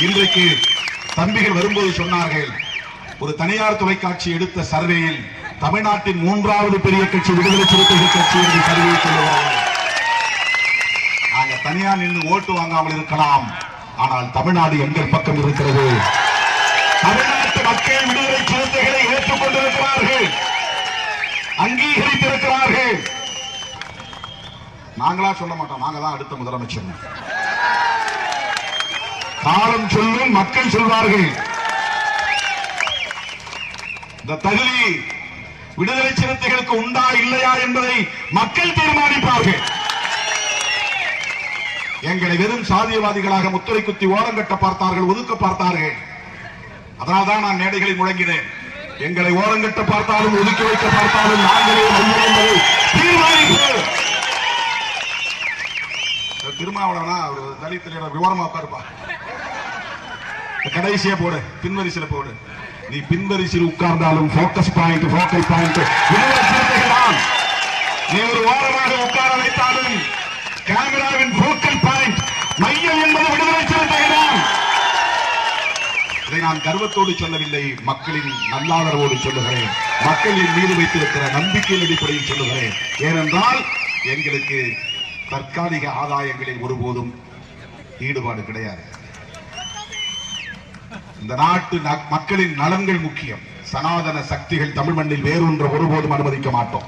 இன்றைக்கு தம்பிகள் வரும்போது சொன்னார்கள், ஒரு தனியார் தொலைக்காட்சி எடுத்த சர்வேயில் தமிழ்நாட்டின் 3வது பெரிய கட்சி விடுதலை சிறுத்தைகள் கட்சி என்று சர்வே சொல்லுவார்கள். நாங்க தனியா நின்று ஓட்டு வாங்காமல் இருக்கலாம், ஆனால் தமிழ்நாடு எங்கள் பக்கம் இருக்கிறது. தமிழ்நாட்டு மக்கள் விடுதலை சிறுத்தைகளை ஏற்றுக்கொண்டிருக்கிறார்கள், அங்கீகரித்திருக்கிறார்கள். நாங்களா சொல்ல மாட்டோம், நாங்க தான் அடுத்த முதலமைச்சர். காலம் சொல்லும், மக்கள் சொல்வார்கள். இந்த தகுதி விடுதலை சிறுத்தைகளுக்கு உண்டா இல்லையா என்பதை மக்கள் தீர்மானிப்பார்கள். எங்களை வெறும் சாதியவாதிகளாக முத்திரை குத்தி ஓரங்கட்ட பார்த்தார்கள், ஒதுக்க பார்த்தார்கள். அதனால்தான் நான் மேடைகளில் முழங்கினேன், எங்களை ஓரங்கட்ட பார்த்தாலும் ஒதுக்கி வைக்க பார்த்தாலும் நாங்களே என்பதை தீர்மானிப்போம். திருமாவளவனா ஒரு தலித் விவரமா உட்காருப்பா, கடைசியா போடு, பின்வரிசையில் போடு. நீ பின்வரிசையில் உட்கார்ந்தாலும் போக்கஸ் பாயிண்ட், போக்கல் பாயிண்ட் தான். நீ ஒரு ஓரமாக உட்கார வைத்தாலும் கேமராவின் போக்கல் பாயிண்ட், மையம் என்பது விடுதலை சிறுத்தைகள் தான். இதை நான் கர்வத்தோடு சொல்லவில்லை, மக்களின் நல்லாதரவோடு சொல்லுகிறேன், மக்களின் மீது வைத்திருக்கிற நம்பிக்கையின் அடிப்படையில் சொல்லுகிறேன். ஏனென்றால் எங்களுக்கு தற்காலிக ஆதாயங்களில் ஒருபோதும் ஈடுபாடு கிடையாது. இந்த நாட்டு மக்களின் நலன்கள் முக்கியம். சனாதன சக்திகள் தமிழ் மண்ணில் வேறொன்று ஒருபோதும் அனுமதிக்க மாட்டோம்.